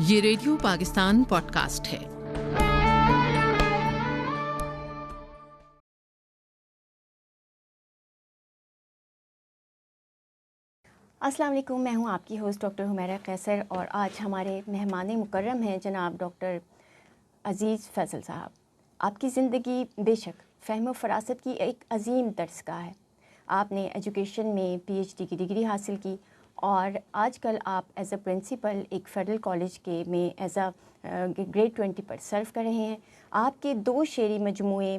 یہ radio Pakistan podcast ہے۔ السلام علیکم، میں ہوں آپ کی ہوسٹ ڈاکٹر حمیرہ قیصر، اور آج ہمارے مہمان مکرم ہیں جناب ڈاکٹر عزیز فیصل صاحب۔ آپ کی زندگی بے شک فہم و فراست کی ایک عظیم درسگاہ ہے۔ آپ نے ایجوکیشن میں پی ایچ ڈی کی ڈگری حاصل کی، اور آج کل آپ ایز اے پرنسپل ایک فیڈرل کالج کے میں ایز اے گریڈ 20 پر سرو کر رہے ہیں۔ آپ کے 2 شعری مجموعے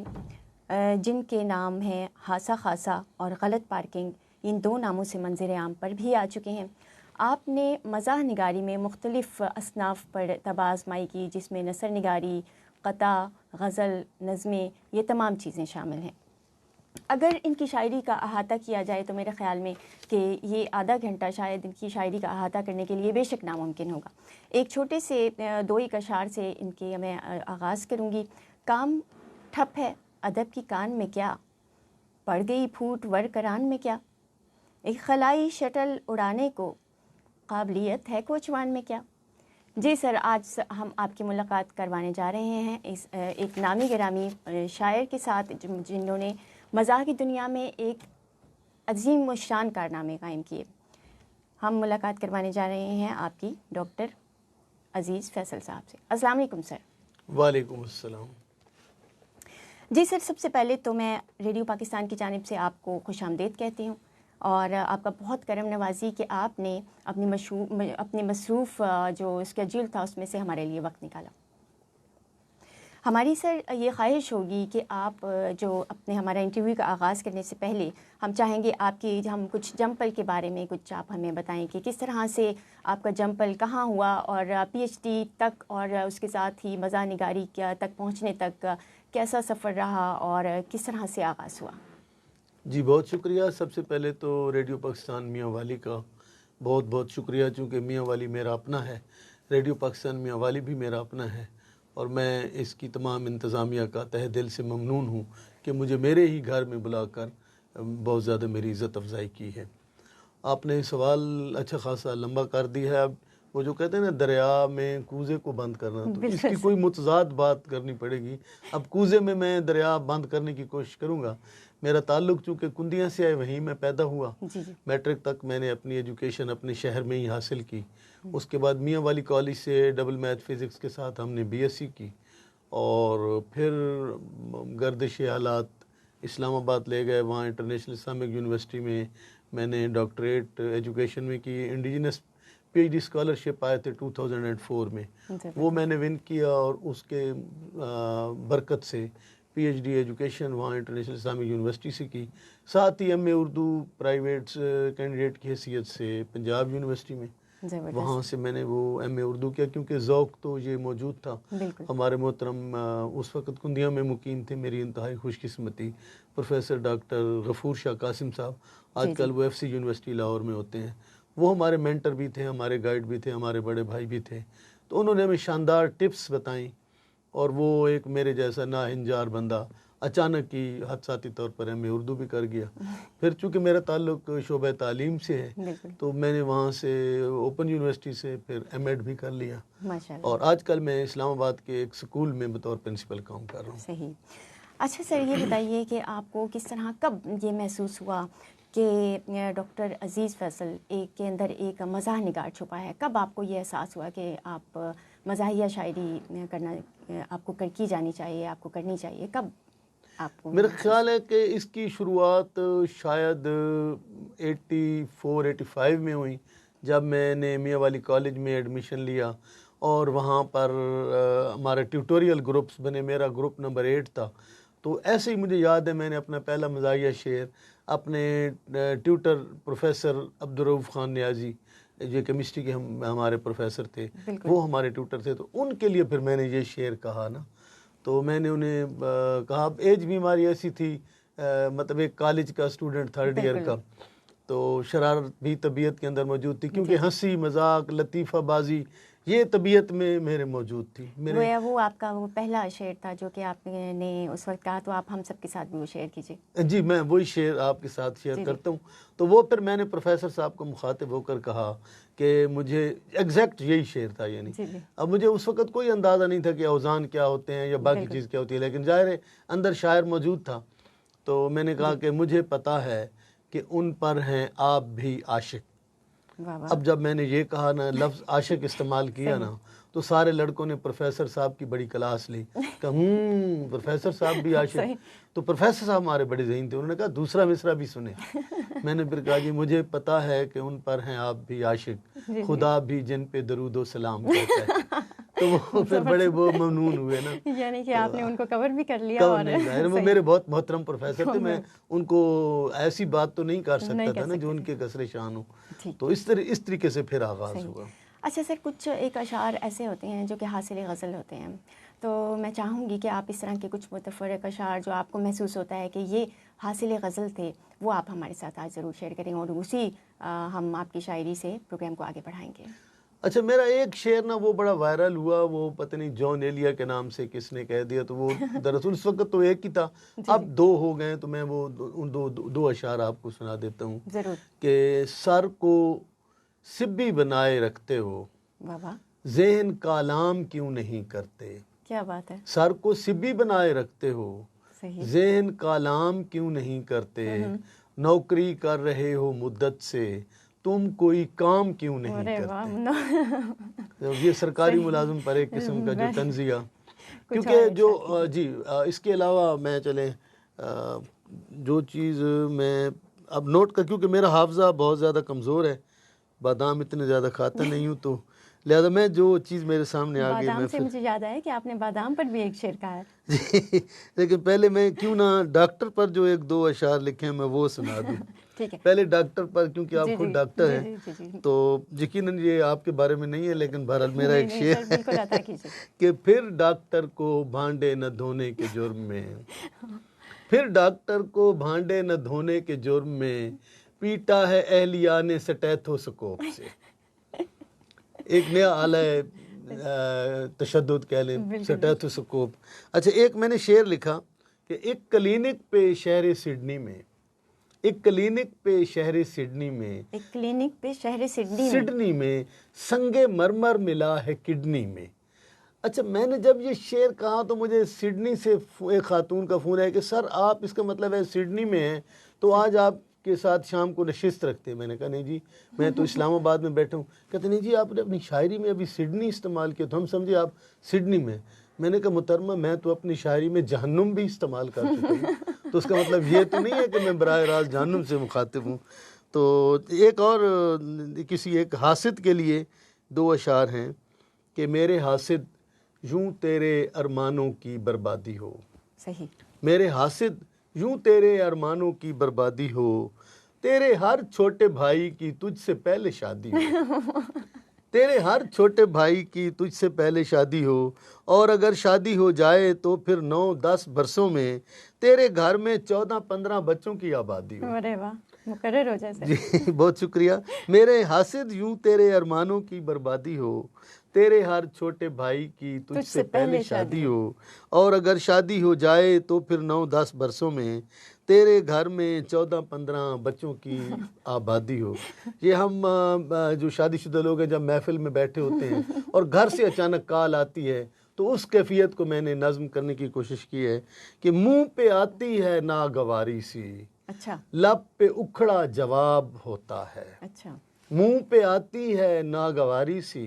جن کے نام ہیں ہاسا خاصا اور غلط پارکنگ، ان 2 ناموں سے منظر عام پر بھی آ چکے ہیں۔ آپ نے مزاح نگاری میں مختلف اصناف پر طبع آزمائی کی، جس میں نثر نگاری، قطع، غزل، نظمیں، یہ تمام چیزیں شامل ہیں۔ اگر ان کی شاعری کا احاطہ کیا جائے تو میرے خیال میں کہ یہ آدھا گھنٹہ شاید ان کی شاعری کا احاطہ کرنے کے لیے بے شک ناممکن ہوگا۔ ایک چھوٹے سے 2 اشعار سے ان کے میں آغاز کروں گی۔ کام ٹھپ ہے ادب کی کان میں کیا، پڑ گئی پھوٹ ور کران میں کیا، ایک خلائی شٹل اڑانے کو قابلیت ہے کوچوان میں کیا۔ جی سر، آج ہم آپ کی ملاقات کروانے جا رہے ہیں اس ایک نامی گرامی شاعر کے ساتھ جنہوں نے مزاح کی دنیا میں ایک عظیم و شان کارنامے قائم کیے۔ ہم ملاقات کروانے جا رہے ہیں آپ کی ڈاکٹر عزیز فیصل صاحب سے۔ السلام علیکم سر۔ وعلیکم السلام۔ جی سر، سب سے پہلے تو میں ریڈیو پاکستان کی جانب سے آپ کو خوش آمدید کہتی ہوں، اور آپ کا بہت کرم نوازی کہ آپ نے اپنی مصروف جو اسکیجول تھا اس میں سے ہمارے لیے وقت نکالا۔ ہماری سر یہ خواہش ہوگی کہ آپ جو اپنے ہمارا انٹرویو کا آغاز کرنے سے پہلے ہم چاہیں گے ہم کچھ جمپل کے بارے میں کچھ آپ ہمیں بتائیں کہ کس طرح سے آپ کا جمپل کہاں ہوا، اور پی ایچ ڈی تک اور اس کے ساتھ ہی مزاح نگاری تک پہنچنے تک کیسا سفر رہا اور کس طرح سے آغاز ہوا۔ جی بہت شکریہ۔ سب سے پہلے تو ریڈیو پاکستان میاں والی کا بہت بہت شکریہ، چونکہ میاں والی میرا اپنا ہے، ریڈیو پاکستان میاں والی بھی میرا اپنا ہے، اور میں اس کی تمام انتظامیہ کا تہہ دل سے ممنون ہوں کہ مجھے میرے ہی گھر میں بلا کر بہت زیادہ میری عزت افزائی کی ہے۔ آپ نے سوال اچھا خاصا لمبا کر دی ہے۔ اب وہ جو کہتے ہیں نا دریا میں کوزے کو بند کرنا، تو اس کی کوئی متضاد بات کرنی پڑے گی۔ اب کوزے میں دریا بند کرنے کی کوشش کروں گا۔ میرا تعلق چونکہ کندیاں سے ہے، وہیں میں پیدا ہوا۔ میٹرک تک میں نے اپنی ایجوکیشن اپنے شہر میں ہی حاصل کی۔ اس کے بعد میاں والی کالج سے ڈبل میتھ فزکس کے ساتھ ہم نے بی ایس سی کی، اور پھر گردش حالات اسلام آباد لے گئے۔ وہاں انٹرنیشنل اسلامک یونیورسٹی میں میں نے ڈاکٹریٹ ایجوکیشن میں کی۔ Indigenous P H D scholarship آئے تھے 2004 میں، وہ میں نے ون کیا، اور اس کے برکت سے پی ایچ ڈی ایجوکیشن وہاں انٹرنیشنل اسلامک یونیورسٹی سے کی۔ ساتھ ہی ایم اے اردو پرائیویٹ کینڈیڈیٹ کی حیثیت سے پنجاب یونیورسٹی میں، وہاں سے میں نے وہ ایم اے اردو کیا، کیونکہ ذوق تو یہ موجود تھا۔ ہمارے محترم اس وقت کندیاں میں مقیم تھے، میری انتہائی خوش قسمتی پروفیسر ڈاکٹر غفور شاہ قاسم صاحب، آج کل وہ ایف سی یونیورسٹی لاہور میں ہوتے ہیں۔ وہ ہمارے مینٹر بھی تھے، ہمارے گائیڈ بھی تھے، ہمارے بڑے بھائی بھی تھے۔ تو انہوں نے ہمیں شاندار ٹپس بتائیں، اور وہ ایک میرے جیسا ناہنجار بندہ اچانک ہی حادثاتی طور پر ایم اے اردو بھی کر گیا۔ پھر چونکہ میرا تعلق شعبہ تعلیم سے ہے، تو میں نے وہاں سے اوپن یونیورسٹی سے پھر ایم ایڈ بھی کر لیا، اور آج کل میں اسلام آباد کے ایک سکول میں بطور پرنسپل کام کر رہا ہوں۔ صحیح۔ اچھا سر، یہ بتائیے کہ آپ کو کس طرح کب یہ محسوس ہوا کہ ڈاکٹر عزیز فیصل کے اندر ایک مزاح نگار چھپا ہے؟ کب آپ کو یہ احساس ہوا کہ آپ مزاحیہ شاعری کرنا آپ کو کی جانی چاہیے، آپ کو کرنی چاہیے؟ کب آپ کو؟ میرا خیال ہے کہ اس کی شروعات شاید 84-85 میں ہوئی، جب میں نے میاں والی کالج میں ایڈمیشن لیا، اور وہاں پر ہمارے ٹیوٹوریل گروپس بنے۔ میرا گروپ نمبر 8 تھا۔ تو ایسے ہی مجھے یاد ہے میں نے اپنا پہلا مزاحیہ شعر اپنے ٹیوٹر پروفیسر عبدالرؤف خان نیازی، جو کیمسٹری کے ہمارے پروفیسر تھے، وہ ہمارے ٹیوٹر تھے، تو ان کے لیے پھر میں نے یہ شعر کہا نا۔ تو میں نے انہیں کہا، ایج بھی ہماری ایسی تھی، مطلب ایک کالج کا اسٹوڈنٹ 3rd ایئر کا، تو شرارت بھی طبیعت کے اندر موجود تھی، کیونکہ ہنسی مذاق لطیفہ بازی یہ طبیعت میں میرے موجود تھی. گویا وہ آپ کا وہ پہلا شعر تھا جو کہ آپ نے اس وقت کہا, تو آپ ہم سب کے ساتھ بھی وہ شعر کیجیے. جی, میں وہی شعر آپ کے ساتھ شیئر کرتا ہوں. تو وہ پھر میں نے پروفیسر صاحب کو مخاطب ہو کر کہا کہ مجھے ایگزیکٹ یہی شعر تھا. یعنی اب مجھے اس وقت کوئی اندازہ نہیں تھا کہ اوزان کیا ہوتے ہیں یا باقی چیز کیا ہوتی ہے, لیکن ظاہر ہے اندر شاعر موجود تھا. تو میں نے کہا کہ مجھے پتا ہے کہ ان پر ہیں آپ بھی عاشق. اب جب میں نے یہ کہا نا, لفظ عاشق استعمال کیا نا, تو سارے لڑکوں نے پروفیسر صاحب کی بڑی کلاس لی کہ پروفیسر صاحب بھی عاشق. تو پروفیسر صاحب ہمارے بڑے ذہین تھے, انہوں نے کہا دوسرا مصرع بھی سنے. میں نے پھر کہا جی مجھے پتا ہے کہ ان پر ہیں آپ بھی عاشق, خدا بھی جن پہ درود و سلام کہتا ہے. تو وہ پھر بڑے وہ ممنون ہوئے نا, یعنی کہ آپ نے ان کو کور بھی کر لیا. اور وہ میرے بہت محترم پروفیسر تھے, میں ان کو ایسی بات تو نہیں کر سکتا تھا نا جو ان کے کسر شان ہو. تو اس طریقے سے پھر آغاز ہوا. اچھا سر, کچھ ایک اشعار ایسے ہوتے ہیں جو کہ حاصل غزل ہوتے ہیں, تو میں چاہوں گی کہ آپ اس طرح کے کچھ متفرق اشعار جو آپ کو محسوس ہوتا ہے کہ یہ حاصل غزل تھے, وہ آپ ہمارے ساتھ آج ضرور شیئر کریں, اور اسی ہم آپ کی شاعری سے پروگرام کو آگے بڑھائیں گے. اچھا, میرا ایک شعر نا وہ بڑا وائرل ہوا, وہ پتہ نہیں جان ایلیا کے نام سے کس نے کہہ دیا, تو وہ دراصل اس وقت تو ایک ہی تھا, اب دو ہو گئے. تو میں وہ دو اشعار آپ کو سنا دیتا ہوں کہ سر کو سبی بنائے رکھتے ہو, ذہن کالام کیوں نہیں کرتے. کیا بات ہے. سر کو سبی بنائے رکھتے ہو, ذہن کالام کیوں نہیں کرتے. نوکری کر رہے ہو مدت سے, تم کوئی کام کیوں نہیں کرتے. یہ سرکاری ملازم پر ایک قسم کا جو طنزیہ, کیونکہ جو جی اس کے علاوہ میں چلیں جو چیز میں اب نوٹ کر, کیونکہ میرا حافظہ بہت زیادہ کمزور ہے, بادام اتنے زیادہ کھاتا نہیں ہوں, تو لہذا میں جو چیز میرے سامنے آ گئی. بادام سے مجھے یاد آیا کہ آپ نے بادام پر بھی ایک شعر کہا ہے. جی, لیکن پہلے میں کیوں نہ ڈاکٹر پر جو ایک دو اشعار لکھے ہیں میں وہ سنا دوں. پہلے ڈاکٹر پر, کیونکہ آپ خود ڈاکٹر ہیں, تو یقیناً یہ آپ کے بارے میں نہیں ہے, لیکن بہرحال میرا ایک شعر کہ پھر ڈاکٹر کو بھانڈے نہ دھونے کے جرم میں, پھر ڈاکٹر کو بھانڈے نہ دھونے کے جرم میں پیٹا ہے اہلیہ نے سٹیتھوسکوپ سے. ایک نیا آلہ تشدد کہہ لیں, سٹیتھوسکوپ. اچھا, ایک میں نے شعر لکھا کہ ایک کلینک پہ شہر سڈنی میں, ایک کلینک پہ شہر سڈنی میں, ایک کلینک پہ شہر سڈنی میں سنگ مرمر ملا ہے کڈنی میں. اچھا, میں نے جب یہ شعر کہا تو مجھے سڈنی سے ایک خاتون کا فون ہے کہ سر آپ اس کا مطلب ہے سڈنی میں ہیں, تو آج آپ کے ساتھ شام کو نشست رکھتے ہیں. میں نے کہا نہیں جی, میں تو اسلام آباد میں بیٹھا ہوں. کہتے نہیں جی آپ نے اپنی شاعری میں ابھی سڈنی استعمال کیا, تو ہم سمجھے آپ سڈنی میں. میں نے کہا محترمہ میں تو اپنی شاعری میں جہنم بھی استعمال کر چکا ہوں, تو اس کا مطلب یہ تو نہیں ہے کہ میں براہ راست جہنم سے مخاطب ہوں. تو ایک اور کسی ایک حاسد کے لیے دو اشعار ہیں کہ میرے حاسد یوں تیرے ارمانوں کی بربادی ہو. صحیح. میرے حاسد یوں تیرے ارمانوں کی بربادی ہو, تیرے ہر چھوٹے بھائی کی تجھ سے پہلے شادی ہو. تیرے ہر چھوٹے بھائی کی تجھ سے پہلے شادی ہو, اور اگر شادی ہو جائے تو پھر 9-10 برسوں میں تیرے گھر میں 14-15 بچوں کی آبادی ہو. ارے واہ, مقرر ہو جیسے. جی بہت شکریہ. میرے حاسد یوں تیرے ارمانوں کی بربادی ہو, تیرے ہر چھوٹے بھائی کی تجھ سے پہلے شادی ہو, اور اگر شادی ہو جائے تو پھر 9-10 برسوں میں تیرے گھر میں 14-15 بچوں کی آبادی ہو. یہ ہم جو شادی شدہ لوگ ہیں جب محفل میں بیٹھے ہوتے ہیں اور گھر سے اچانک کال آتی ہے, تو اس کیفیت کو میں نے نظم کرنے کی کوشش کی ہے کہ منہ پہ آتی ہے ناگواری سی, اچھا, لب پہ اکھڑا جواب ہوتا ہے. اچھا, منہ پہ آتی ہے ناگواری سی,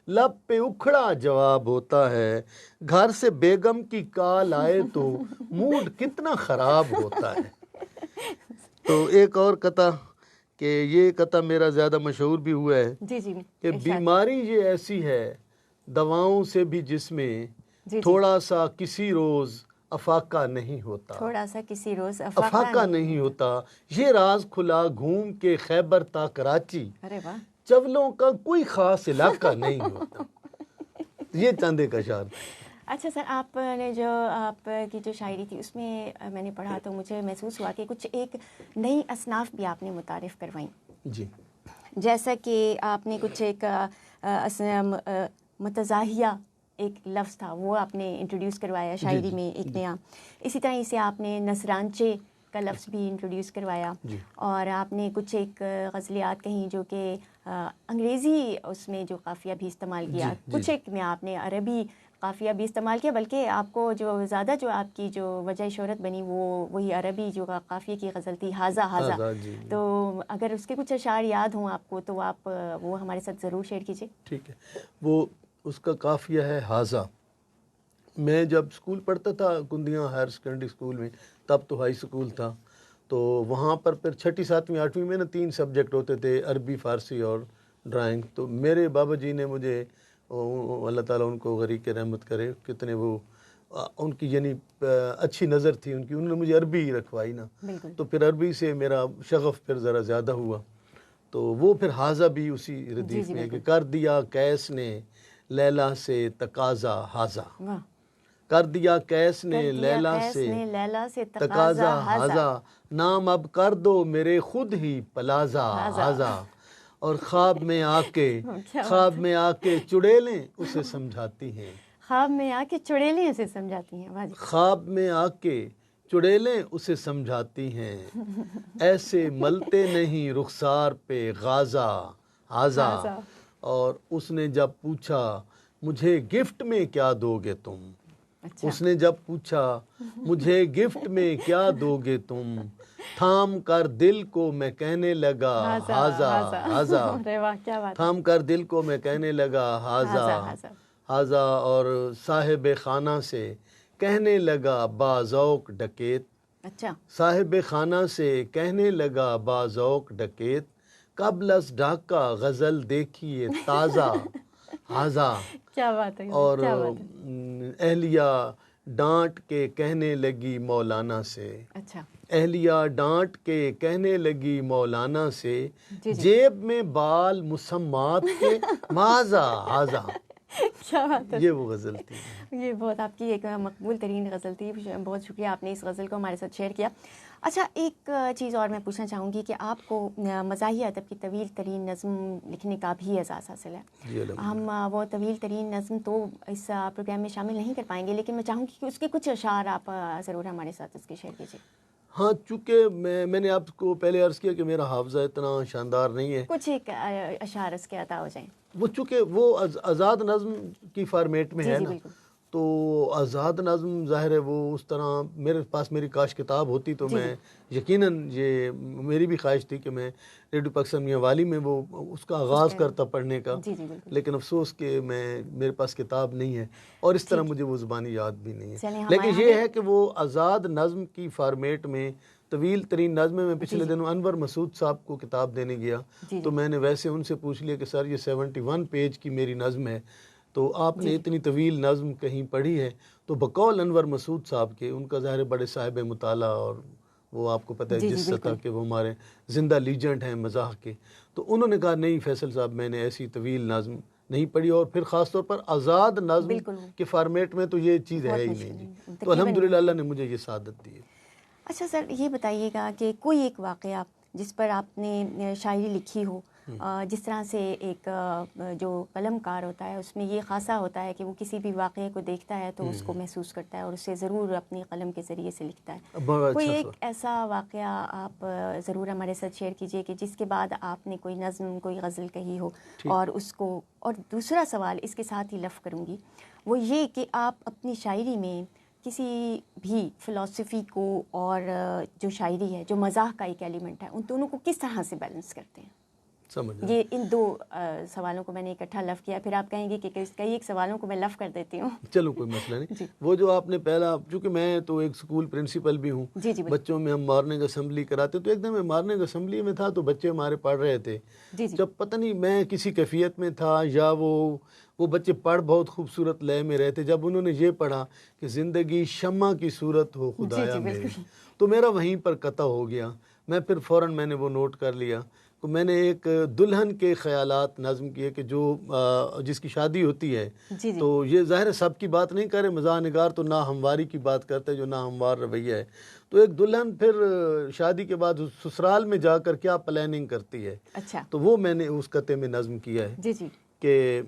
لب پہ اکھڑا جواب ہوتا ہے. گھر سے بیگم کی کال آئے تو موڈ کتنا خراب ہوتا ہے. تو ایک اور قطع کہ یہ قطع میرا زیادہ مشہور بھی ہوا ہے کہ بیماری یہ ایسی ہے دواؤں سے بھی جس میں تھوڑا سا کسی روز افاقہ نہیں ہوتا, تھوڑا سا کسی روز افاقہ نہیں ہوتا. یہ راز کھلا گھوم کے خیبر تا کراچی, ارے واہ, چولوں کا کوئی خاص علاقہ نہیں ہوتا. یہ چند ایک اشعار. اچھا سر, آپ نے جو آپ کی جو شاعری تھی اس میں میں نے پڑھا تو مجھے محسوس ہوا کہ کچھ ایک نئی اصناف بھی آپ نے متعارف کروائیں. جی. جیسا کہ آپ نے کچھ ایک متزاحیہ ایک لفظ تھا وہ آپ نے انٹروڈیوس کروایا شاعری میں ایک نیا، اسی طرح سے آپ نے نصرانچے کا لفظ بھی انٹروڈیوس کروایا، اور آپ نے کچھ ایک غزلیات کہیں جو کہ انگریزی اس میں جو قافیہ بھی استعمال کیا، کچھ ایک میں آپ نے عربی قافیہ بھی استعمال کیا، بلکہ آپ کو جو زیادہ جو آپ کی جو وجہ شہرت بنی وہ وہی عربی جو قافیے کی غزل تھی ہاذا ہاذا. تو اگر اس کے کچھ اشعار یاد ہوں آپ کو تو آپ وہ ہمارے ساتھ ضرور شیئر کیجیے. ٹھیک ہے. وہ اس کا قافیہ ہے ہاذا. میں جب اسکول پڑھتا تھا کندیاں ہائر سیکنڈری اسکول میں، تب تو ہائی اسکول تھا، تو وہاں پر پھر 6ٹھی 7ویں 8ویں میں نا 3 سبجیکٹ ہوتے تھے، عربی، فارسی اور ڈرائنگ. تو میرے بابا جی نے مجھے، اللہ تعالیٰ ان کو غریق رحمت کرے، کتنے وہ ان کی یعنی اچھی نظر تھی ان کی، انہوں نے مجھے عربی رکھوائی نا، تو پھر عربی سے میرا شغف پھر ذرا زیادہ ہوا. تو وہ پھر ہاذا بھی اسی ردیف میں کہ کر دیا کیس نے لیلا سے تقاضا ہاذا، کر دیا کیس نے لیلا سے تقاضا ہاذا، نام اب کر دو میرے خود ہی پلازا ہاذا، اور خواب میں آ کے چڑیلیں اسے سمجھاتی ہیں، خواب میں آ کے چڑیلیں اسے سمجھاتی ہیں، خواب میں آ کے چڑیلیں اسے سمجھاتی ہیں، ایسے ملتے نہیں رخسار پہ غازہ ہاذا. اور اس نے جب پوچھا مجھے گفٹ میں کیا دو گے تم، اس نے جب پوچھا مجھے گفٹ میں کیا دو گے تم، تھام کر دل کو میں کہنے لگا ہاذا ہاذا، تھام کر دل کو میں کہنے لگا ہاذا ہاذا، اور صاحب خانہ سے کہنے لگا باذوق ڈکیت، صاحب خانہ سے کہنے لگا باذوق ڈکیت، قبل از ڈھاکہ غزل دیکھیے تازہ ہاذا. کیا بات ہے. اور اہلیہ ڈانٹ کے کہنے لگی مولانا سے، اہلیہ ڈانٹ کے کہنے لگی مولانا سے، جیب میں بال مسمات کے ماذا ہاذا. کیا بات ہے. یہ وہ غزل تھی. یہ بہت آپ کی ایک مقبول ترین غزل تھی. بہت شکریہ آپ نے اس غزل کو ہمارے ساتھ شیئر کیا. اچھا ایک چیز اور میں پوچھنا چاہوں گی کہ آپ کو مزاحیہ ادب کی طویل ترین نظم لکھنے کا بھی اعزاز حاصل ہے. ہم وہ طویل ترین نظم تو اس پروگرام میں شامل نہیں کر پائیں گے، لیکن میں چاہوں گی کہ اس کے کچھ اشعار آپ ضرور ہمارے ساتھ اس کے شیئر کیجیے. ہاں، چونکہ میں نے آپ کو پہلے عرض کیا کہ میرا حافظہ اتنا شاندار نہیں ہے. کچھ ایک اشعار اس کے عطا ہو جائیں. وہ چونکہ وہ آزاد نظم کی فارمیٹ میں ہے نا، تو آزاد نظم ظاہر ہے وہ اس طرح میرے پاس میری کاش کتاب ہوتی تو میں یقیناً، یہ میری بھی خواہش تھی کہ میں ریڈیو پاکستان میاں والی میں وہ اس کا آغاز کرتا پڑھنے کا، لیکن افسوس کہ میرے پاس کتاب نہیں ہے، اور اس طرح مجھے وہ زبانی یاد بھی نہیں ہے. لیکن یہ ہے کہ وہ آزاد نظم کی فارمیٹ میں طویل ترین نظمیں، میں پچھلے دنوں انور مسعود صاحب کو کتاب دینے گیا تو میں نے ویسے ان سے پوچھ لیا کہ سر یہ 71 پیج کی میری نظم ہے، تو آپ نے اتنی طویل نظم کہیں پڑھی ہے؟ تو بقول انور مسعود صاحب کے، ان کا ظاہر بڑے صاحب مطالعہ، اور وہ آپ کو پتہ ہے جس سطح کے وہ ہمارے زندہ لیجنڈ ہیں مزاح کے، تو انہوں نے کہا نہیں فیصل صاحب میں نے ایسی طویل نظم نہیں پڑھی، اور پھر خاص طور پر آزاد نظم کے فارمیٹ میں تو یہ چیز ہے ہی نہیں جی. تو الحمدللہ اللہ نے مجھے یہ سعادت دی ہے. اچھا سر، یہ بتائیے گا کہ کوئی ایک واقعہ جس پر آپ نے شاعری لکھی ہو، جس طرح سے ایک جو قلم کار ہوتا ہے اس میں یہ خاصہ ہوتا ہے کہ وہ کسی بھی واقعے کو دیکھتا ہے تو اس کو محسوس کرتا ہے اور اسے ضرور اپنی قلم کے ذریعے سے لکھتا ہے. کوئی ایک ایسا واقعہ آپ ضرور ہمارے ساتھ شیئر کیجئے کہ جس کے بعد آپ نے کوئی نظم، کوئی غزل کہی ہو اور اس کو. اور دوسرا سوال اس کے ساتھ ہی لف کروں گی، وہ یہ کہ آپ اپنی شاعری میں کسی بھی فلسفی کو اور جو شاعری ہے، جو مزاح کا ایک ایلیمنٹ ہے، ان دونوں کو کس طرح سے بیلنس کرتے ہیں؟ یہ ان دو سوالوں کو میں نے اکٹھا لف کیا، پھر آپ کہیں گے کہ کئی ایک سوالوں کو میں لف کر دیتی ہوں. چلو کوئی مسئلہ نہیں. وہ جو آپ نے پہلا، چونکہ میں تو ایک اسکول پرنسپل بھی ہوں، بچوں میں ہم مارننگ اسمبلی کراتے، تو ایک دن میں مارننگ اسمبلی میں تھا تو بچے ہمارے پڑھ رہے تھے. جب پتہ نہیں میں کسی کیفیت میں تھا یا وہ بچے پڑھ بہت خوبصورت لے میں رہے تھے، جب انہوں نے یہ پڑھا کہ زندگی شمع کی صورت ہو خدایا میری، تو میرا وہیں پر قطع ہو گیا. میں پھر فوراً میں نے وہ نوٹ کر لیا. میں نے ایک دلہن کے خیالات نظم کیے کہ جو جس کی شادی ہوتی ہے تو یہ ظاہر ہے سب کی بات نہیں کرے، مزاح نگار تو ناہمواری کی بات کرتے ہیں، جو ناہموار رویہ ہے. تو ایک دلہن پھر شادی کے بعد سسرال میں جا کر کیا پلاننگ کرتی ہے. اچھا. تو وہ میں نے اس قطعے میں نظم کیا ہے. جی جی. کہ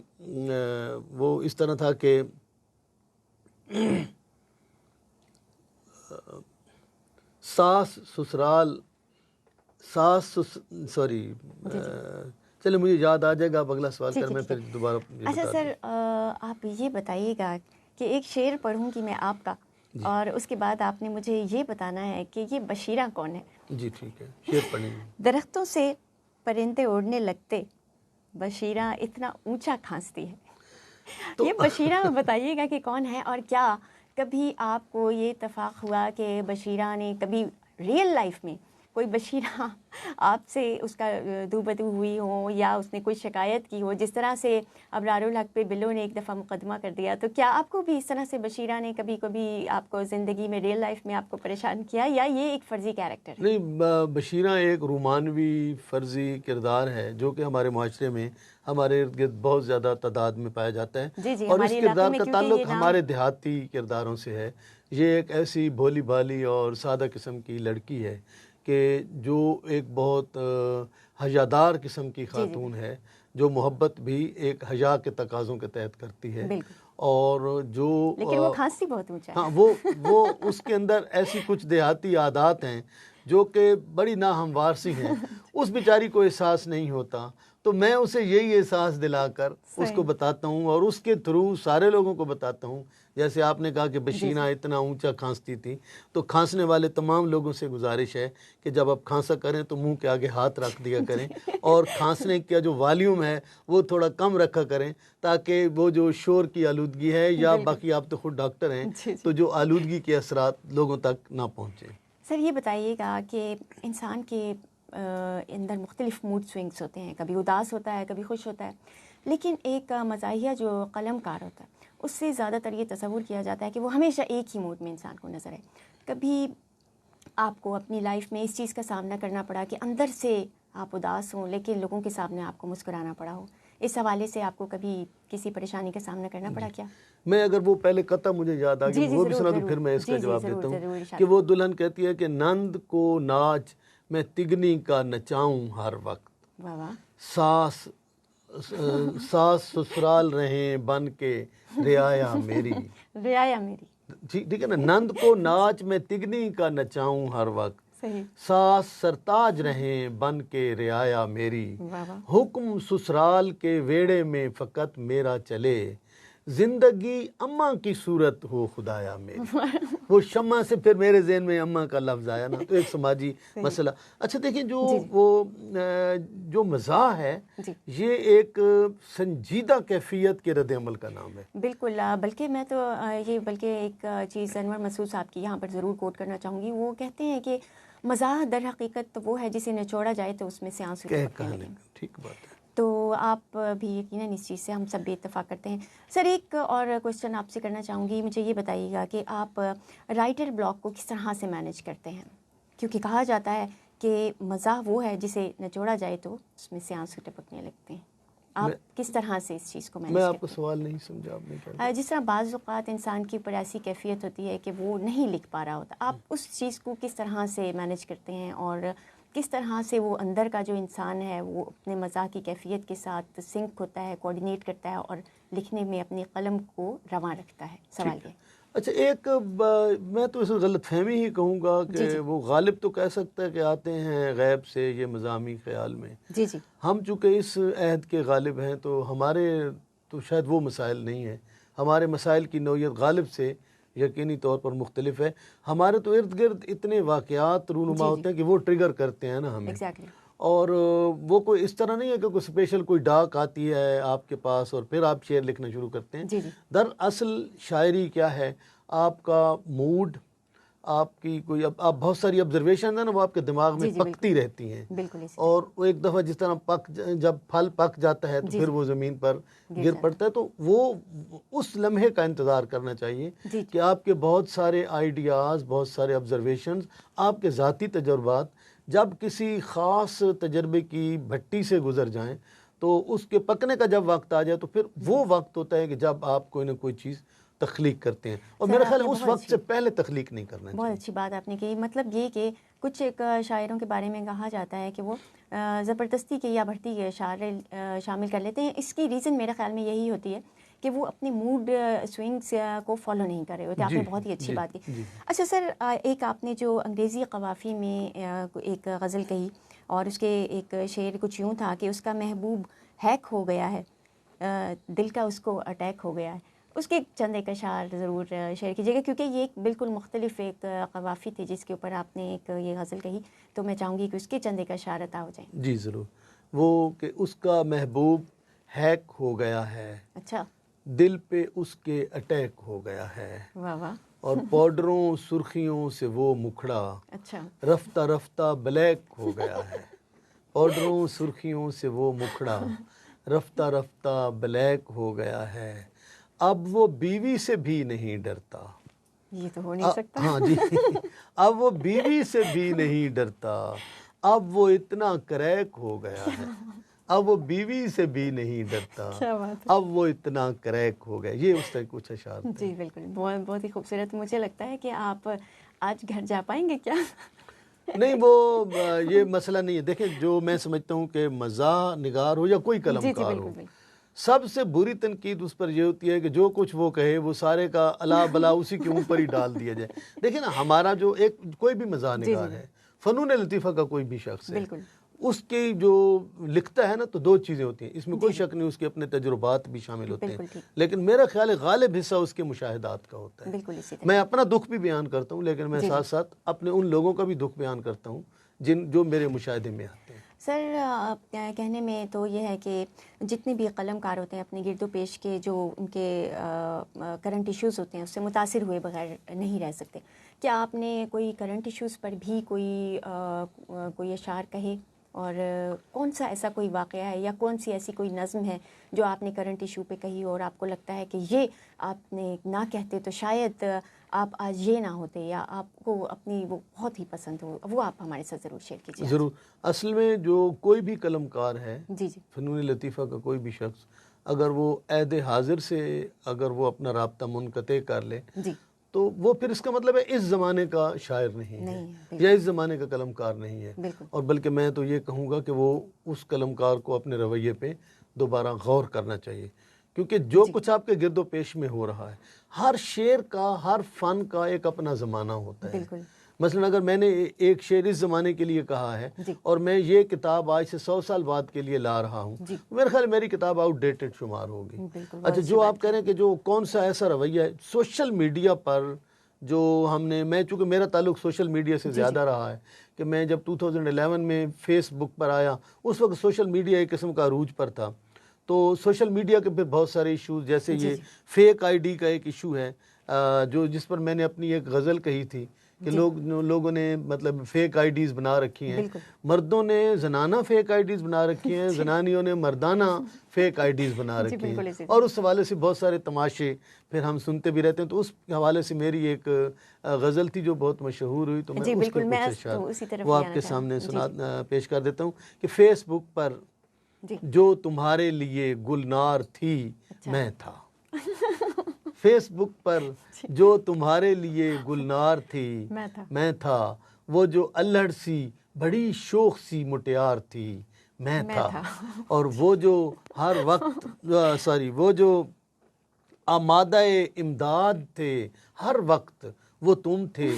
وہ اس طرح تھا کہ چلے مجھے یاد آ جائے گا، اب اگلا سوال کر میں پھر دوبارہ. اچھا سر، آپ یہ بتائیے گا کہ ایک شعر پڑھوں گی میں آپ کا، اور اس کے بعد آپ نے مجھے یہ بتانا ہے کہ یہ بشیرہ کون ہے. جی ٹھیک ہے، شعر پڑھیں. درختوں سے پرندے اڑنے لگتے، بشیرہ اتنا اونچا کھانستی ہے. یہ بشیرہ بتائیے گا کہ کون ہے، اور کیا کبھی آپ کو یہ اتفاق ہوا کہ بشیرہ نے کبھی ریئل لائف میں کوئی بشیرہ آپ سے اس کا دو بدو ہوئی ہو، یا اس نے کوئی شکایت کی ہو، جس طرح سے ابرار الحق پہ بلو نے ایک دفعہ مقدمہ کر دیا، تو کیا آپ کو بھی اس طرح سے بشیرہ نے کبھی آپ کو زندگی میں ریئل لائف میں آپ کو پریشان کیا، یا یہ ایک فرضی کیریکٹر ہے؟ نہیں، بشیرہ ایک رومانوی فرضی کردار ہے جو کہ ہمارے معاشرے میں ہمارے ارد گرد بہت زیادہ تعداد میں پایا جاتا ہے. اور اس کردار کا تعلق ہمارے دیہاتی کرداروں سے ہے. یہ ایک ایسی بھولی بھالی اور سادہ قسم کی لڑکی ہے کہ جو ایک بہت حیادار قسم کی خاتون ہے، جو محبت بھی ایک حیا کے تقاضوں کے تحت کرتی ہے. اور جو لیکن وہ کھانسی بہت اونچا ہے. ہاں، وہ اس کے اندر ایسی کچھ دیہاتی عادات ہیں جو کہ بڑی ناہموار سی ہیں. اس بیچاری کو احساس نہیں ہوتا، تو میں اسے یہی احساس دلا کر اس کو بتاتا ہوں، اور اس کے تھرو سارے لوگوں کو بتاتا ہوں. جیسے آپ نے کہا کہ بشیرہ اتنا اونچا کھانستی تھی، تو کھانسنے والے تمام لوگوں سے گزارش ہے کہ جب آپ کھانسا کریں تو منہ کے آگے ہاتھ رکھ دیا کریں، اور کھانسنے کا جو والیوم ہے وہ تھوڑا کم رکھا کریں، تاکہ وہ جو شور کی آلودگی ہے، یا باقی آپ تو خود ڈاکٹر ہیں، تو جو آلودگی کے اثرات لوگوں تک نہ پہنچیں. سر یہ بتائیے گا کہ انسان کے اندر مختلف موڈ سوئنگس ہوتے ہیں، کبھی اداس ہوتا ہے، کبھی خوش ہوتا ہے، لیکن ایک مزاحیہ جو قلم کار ہوتا ہے اس سے زیادہ تر یہ تصور کیا جاتا ہے کہ وہ ہمیشہ ایک ہی موڈ میں انسان کو نظر ہے. کبھی آپ کو اپنی لائف میں اس چیز کا سامنا کرنا پڑا کہ اندر سے آپ اداس ہوں لیکن لوگوں کے سامنے آپ کو مسکرانا پڑا ہو، اس حوالے سے آپ کو کبھی کسی پریشانی کا سامنا کرنا پڑا کیا؟ میں اگر وہ پہلے قطع مجھے یاد آ گئی وہ بھی سنا تو پھر میں اس کا جواب دیتا ہوں کہ وہ دلہن کہتی ہے کہ نند کو ناچ میں تگنی کا نچاؤں ہر وقت، ساس سسرال رہیں بن کے رعایا میری. رعایا میری، ٹھیک ہے نا. نند کو ناچ میں تگنی کا نچاؤں ہر وقت، ساس سرتاج رہیں بن کے رعایا میری. حکم سسرال کے ویڑے میں فقط میرا چلے، زندگی اماں کی صورت ہو خدایا میری. وہ شمع سے پھر میرے ذہن میں اماں کا لفظ آیا نا، تو ایک سماجی مسئلہ. اچھا دیکھیں، جو مزاح ہے یہ ایک سنجیدہ کیفیت کے رد عمل کا نام ہے. بالکل. بلکہ میں تو بلکہ ایک چیز انور مسعود صاحب کی یہاں پر ضرور کوٹ کرنا چاہوں گی. وہ کہتے ہیں کہ مزاح در حقیقت وہ ہے جسے نچوڑا جائے تو اس میں سے آنسو ٹپکنے لگیں. ٹھیک بات ہے. تو آپ بھی یقیناً اس چیز سے ہم سب بھی اتفاق کرتے ہیں. سر ایک اور کوشچن آپ سے کرنا چاہوں گی، مجھے یہ بتائیے گا کہ آپ رائٹر بلاک کو کس طرح سے مینیج کرتے ہیں؟ کیونکہ کہا جاتا ہے کہ مزاح وہ ہے جسے نچوڑا جائے تو اس میں سے آنسو ٹپکنے لگتے ہیں. آپ کس طرح سے اس چیز کو مینیج کرتے ہیں؟ میں آپ کو سوال نہیں سمجھا. آپ نے کہا جس طرح بعض اوقات انسان کے اوپر ایسی کیفیت ہوتی ہے کہ وہ نہیں لکھ پا رہا ہوتا، آپ اس چیز کو کس طرح سے مینیج کرتے ہیں، اور کس طرح سے وہ اندر کا جو انسان ہے وہ اپنے مزاح کی کیفیت کے ساتھ سنک ہوتا ہے، کوآرڈینیٹ کرتا ہے، اور لکھنے میں اپنی قلم کو رواں رکھتا ہے؟ سوال یہ. اچھا، ایک میں تو اس میں غلط فہمی ہی کہوں گا کہ وہ غالب تو کہہ سکتا ہے کہ آتے ہیں غیب سے یہ مضامی خیال میں. ہم چونکہ اس عہد کے غالب ہیں تو ہمارے تو شاید وہ مسائل نہیں ہیں. ہمارے مسائل کی نوعیت غالب سے یقینی طور پر مختلف ہے. ہمارے تو ارد گرد اتنے واقعات رونما ہوتے ہیں کہ وہ ٹریگر کرتے ہیں نا ہمیں. اور وہ کوئی اس طرح نہیں ہے کہ کوئی اسپیشل کوئی ڈاک آتی ہے آپ کے پاس اور پھر آپ شعر لکھنا شروع کرتے ہیں. دراصل شاعری کیا ہے، آپ کا موڈ، آپ کی کوئی آپ بہت ساری آبزرویشن ہیں نا، وہ آپ کے دماغ میں پکتی رہتی ہیں. اور وہ ایک دفعہ جس طرح جب پھل پک جاتا ہے تو پھر وہ زمین پر گر پڑتا ہے، تو وہ اس لمحے کا انتظار کرنا چاہیے کہ آپ کے بہت سارے آئیڈیاز، بہت سارے آبزرویشنز، آپ کے ذاتی تجربات جب کسی خاص تجربے کی بھٹی سے گزر جائیں تو اس کے پکنے کا جب وقت آ جائے تو پھر وہ وقت ہوتا ہے کہ جب آپ کوئی نہ کوئی چیز تخلیق کرتے ہیں، اور میرا خیال ہے اس وقت سے پہلے تخلیق نہیں کرنا چاہیے۔ بہت اچھی بات آپ نے کہی، مطلب یہ کہ کچھ ایک شاعروں کے بارے میں کہا جاتا ہے کہ وہ زبردستی کے یا بھرتی کے شاعر شامل کر لیتے ہیں۔ اس کی ریزن میرے خیال میں یہی ہوتی ہے کہ وہ اپنے موڈ سوئنگس کو فالو نہیں کر رہے ہوتے۔ آپ نے بہت ہی اچھی بات کی۔ اچھا سر، ایک آپ نے جو انگریزی قوافی میں ایک غزل کہی اور اس کے ایک شعر کچھ یوں تھا کہ اس کا محبوب ہیک ہو گیا ہے، دل کا اس کو اٹیک ہو گیا ہے، اس کے چند ایک اشعار ضرور شیئر کیجیے گا، کیونکہ یہ ایک بالکل مختلف ایک قوافی تھی جس کے اوپر آپ نے ایک یہ غزل کہی، تو میں چاہوں گی کہ اس کے چند ایک اشعار عطا ہو جائیں۔ جی ضرور۔ وہ کہ اس کا محبوب ہیک ہو گیا ہے، اچھا، دل پہ اس کے اٹیک ہو گیا ہے، واہ واہ، اور پاؤڈروں سرخیوں سے وہ مکھڑا اچھا، رفتہ رفتہ بلیک ہو گیا ہے، پاؤڈروں سرخیوں سے وہ مکھڑا رفتہ رفتہ بلیک ہو گیا ہے، اب وہ بیوی سے بھی نہیں ڈرتا۔ یہ تو ہو نہیں سکتا۔ ہاں جی، اب وہ بیوی سے بھی نہیں ڈرتا، اب وہ اتنا کریک ہو گیا ہے، اب وہ بیوی سے بھی نہیں ڈرتا، کیا بات ہے، اب وہ اتنا کریک ہو گیا۔ یہ اس طرح کچھ اشعار تھے۔ جی بالکل، بہت بہت ہی خوبصورت۔ مجھے لگتا ہے کہ آپ آج گھر جا پائیں گے کیا؟ نہیں، وہ یہ مسئلہ نہیں ہے۔ دیکھیں، جو میں سمجھتا ہوں کہ مزاح نگار ہو یا کوئی قلم کار ہو، سب سے بری تنقید اس پر یہ ہوتی ہے کہ جو کچھ وہ کہے وہ سارے کا الا بلا اسی کے اوپر ہی ڈال دیا جائے۔ دیکھیں نا، ہمارا جو ایک کوئی بھی مزاح نگار ہے، فنون لطیفہ کا کوئی بھی شخص ہے، اس کی جو لکھتا ہے نا، تو دو چیزیں ہوتی ہیں، اس میں کوئی شک نہیں، اس کے اپنے تجربات بھی شامل ہوتے ہیں، لیکن میرا خیال ہے غالب حصہ اس کے مشاہدات کا ہوتا ہے۔ میں اپنا دکھ بھی بیان کرتا ہوں، لیکن میں ساتھ ساتھ اپنے ان لوگوں کا بھی دکھ بیان کرتا ہوں جو میرے مشاہدے میں آتے ہیں۔ سر، کہنے میں تو یہ ہے کہ جتنے بھی قلم کار ہوتے ہیں اپنے گرد و پیش کے جو ان کے کرنٹ ایشوز ہوتے ہیں اس سے متاثر ہوئے بغیر نہیں رہ سکتے۔ کیا آپ نے کوئی کرنٹ ایشوز پر بھی کوئی اشعار کہے، اور کون سا ایسا کوئی واقعہ ہے یا کون سی ایسی کوئی نظم ہے جو آپ نے کرنٹ ایشو پہ کہی اور آپ کو لگتا ہے کہ یہ آپ نے نہ کہتے تو شاید آپ آج یہ نہ ہوتے، یا آپ کو اپنی وہ بہت ہی پسند ہو، وہ آپ ہمارے ساتھ ضرور شیئر کیجیے؟ ضرور۔ اصل میں جو کوئی بھی قلم کار ہے، جی، فنون لطیفہ کا کوئی بھی شخص، اگر وہ عہد حاضر سے اگر وہ اپنا رابطہ منقطع کر لے تو وہ پھر اس کا مطلب ہے اس زمانے کا شاعر نہیں ہے یا اس زمانے کا قلم کار نہیں ہے، اور بلکہ میں تو یہ کہوں گا کہ وہ اس قلم کار کو اپنے رویے پہ دوبارہ غور کرنا چاہیے، کیونکہ جو کچھ آپ کے گرد و پیش میں ہو رہا ہے، ہر شعر کا، ہر فن کا ایک اپنا زمانہ ہوتا ہے۔ مثلا اگر میں نے ایک شعر اس زمانے کے لیے کہا ہے اور میں یہ کتاب آج سے 100 سال بعد کے لیے لا رہا ہوں، میرے خیال میری کتاب آؤٹ ڈیٹڈ شمار ہوگی۔ اچھا، جو آپ کہہ رہے ہیں کہ جو کون سا ایسا رویہ ہے سوشل میڈیا پر جو میں چونکہ میرا تعلق سوشل میڈیا سے زیادہ رہا ہے، کہ میں جب 2011 میں فیس بک پر آیا، اس وقت سوشل میڈیا ایک قسم کا عروج پر تھا، تو سوشل میڈیا کے پھر بہت سارے ایشوز، جیسے یہ فیک آئی ڈی کا ایک ایشو ہے، جس پر میں نے اپنی ایک غزل کہی تھی کہ لوگوں نے مطلب فیک آئی ڈیز بنا رکھی ہیں، مردوں نے زنانہ فیک آئی ڈیز بنا رکھی ہیں، زنانیوں نے مردانہ فیک آئی ڈیز بنا رکھی ہیں، اور اس حوالے سے بہت سارے تماشے پھر ہم سنتے بھی رہتے ہیں۔ تو اس حوالے سے میری ایک غزل تھی جو بہت مشہور ہوئی، تو میں اس کے کچھ اشعار وہ آپ کے سامنے پیش کر دیتا ہوں کہ فیس بک پر جو تمہارے لیے گلنار تھی میں تھا، فیس بک پر جو تمہارے لیے گلنار تھی میں تھا، وہ جو اللڑ سی بڑی شوخ سی مٹیار تھی میں تھا، اور وہ جو ہر وقت وہ جو آمادہ امداد تھے ہر وقت وہ تم تھے،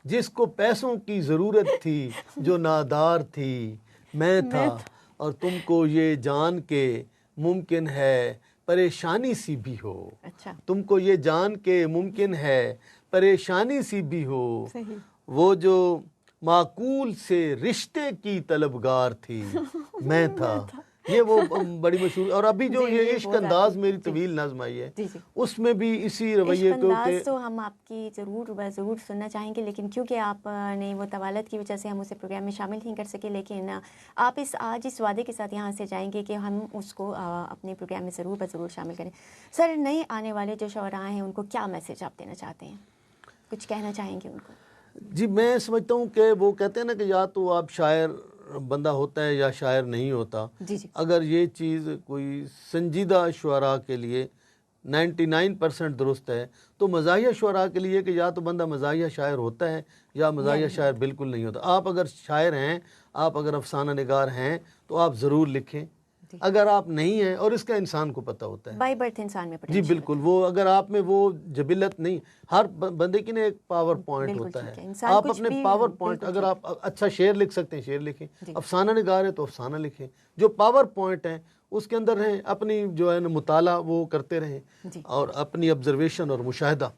جس کو پیسوں کی ضرورت تھی جو نادار تھی میں تھا، اور تم کو یہ جان کے ممکن ہے پریشانی سی بھی ہو، تم کو یہ جان کے ممکن ہے پریشانی سی بھی ہو، وہ جو معقول سے رشتے کی طلبگار تھی میں تھا۔ یہ وہ بڑی مشہور، اور ابھی جو یہ عشق انداز میری طویل نظم آئی ہے اس میں بھی اسی رویے کو کہ تو ہم آپ کی ضرور سننا چاہیں گے، لیکن کیونکہ آپ نے وہ طوالت کی وجہ سے ہم اسے پروگرام میں شامل نہیں کر سکے، لیکن آپ آج اس وعدے کے ساتھ یہاں سے جائیں گے کہ ہم اس کو اپنے پروگرام میں ضرور شامل کریں۔ سر، نئے آنے والے جو شعراء ہیں ان کو کیا میسج آپ دینا چاہتے ہیں، کچھ کہنا چاہیں گے ان کو؟ جی میں سمجھتا ہوں کہ وہ کہتے ہیں نا کہ یا تو آپ شاعر بندہ ہوتا ہے یا شاعر نہیں ہوتا. جی جی اگر یہ چیز کوئی سنجیدہ شعراء کے لیے 99% درست ہے تو مزاحیہ شعراء کے لیے کہ یا تو بندہ مزاحیہ شاعر ہوتا ہے یا مزاحیہ شاعر بالکل نہیں ہوتا. آپ اگر شاعر ہیں، آپ اگر افسانہ نگار ہیں تو آپ ضرور لکھیں. اگر آپ نہیں ہیں، اور اس کا انسان کو پتہ ہوتا ہے بائی برتھ انسان میں جی بالکل، وہ اگر آپ میں وہ جبلت نہیں، ہر بندے کی نا ایک پاور پوائنٹ ہوتا ہے. آپ اپنے پاور پوائنٹ، اگر آپ اچھا شعر لکھ سکتے ہیں شعر لکھیں، افسانہ نگار ہے تو افسانہ لکھیں. جو پاور پوائنٹ ہیں اس کے اندر ہیں، اپنی جو ہے نا مطالعہ وہ کرتے رہیں اور اپنی آبزرویشن اور مشاہدہ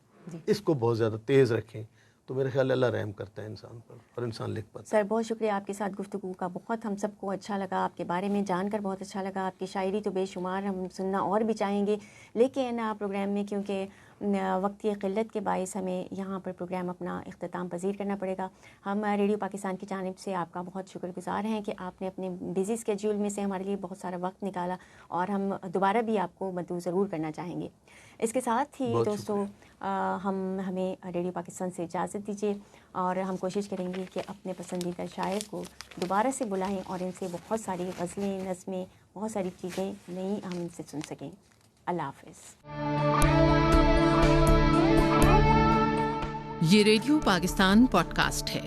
اس کو بہت زیادہ تیز رکھیں. تو میرے خیال اللہ رحم کرتا ہے انسان پر اور انسان لکھ پاتا ہے. سر بہت شکریہ آپ کے ساتھ گفتگو کا، بہت ہم سب کو اچھا لگا، آپ کے بارے میں جان کر بہت اچھا لگا. آپ کی شاعری تو بے شمار ہم سننا اور بھی چاہیں گے، لیکن پروگرام میں کیونکہ وقت کی قلت کے باعث ہمیں یہاں پر پروگرام اپنا اختتام پذیر کرنا پڑے گا. ہم ریڈیو پاکستان کی جانب سے آپ کا بہت شکر گزار ہیں کہ آپ نے اپنے بزی اسکیڈول میں سے ہمارے لیے بہت سارا وقت نکالا، اور ہم دوبارہ بھی آپ کو مدعو ضرور کرنا چاہیں گے. اس کے ساتھ ہی دوستو ہمیں ریڈیو پاکستان سے اجازت دیجیے، اور ہم کوشش کریں گے کہ اپنے پسندیدہ شاعر کو دوبارہ سے بلائیں اور ان سے بہت ساری غزلیں، نظمیں، بہت ساری چیزیں نئی ہم ان سے سن سکیں. اللہ حافظ. یہ ریڈیو پاکستان پوڈ کاسٹ ہے.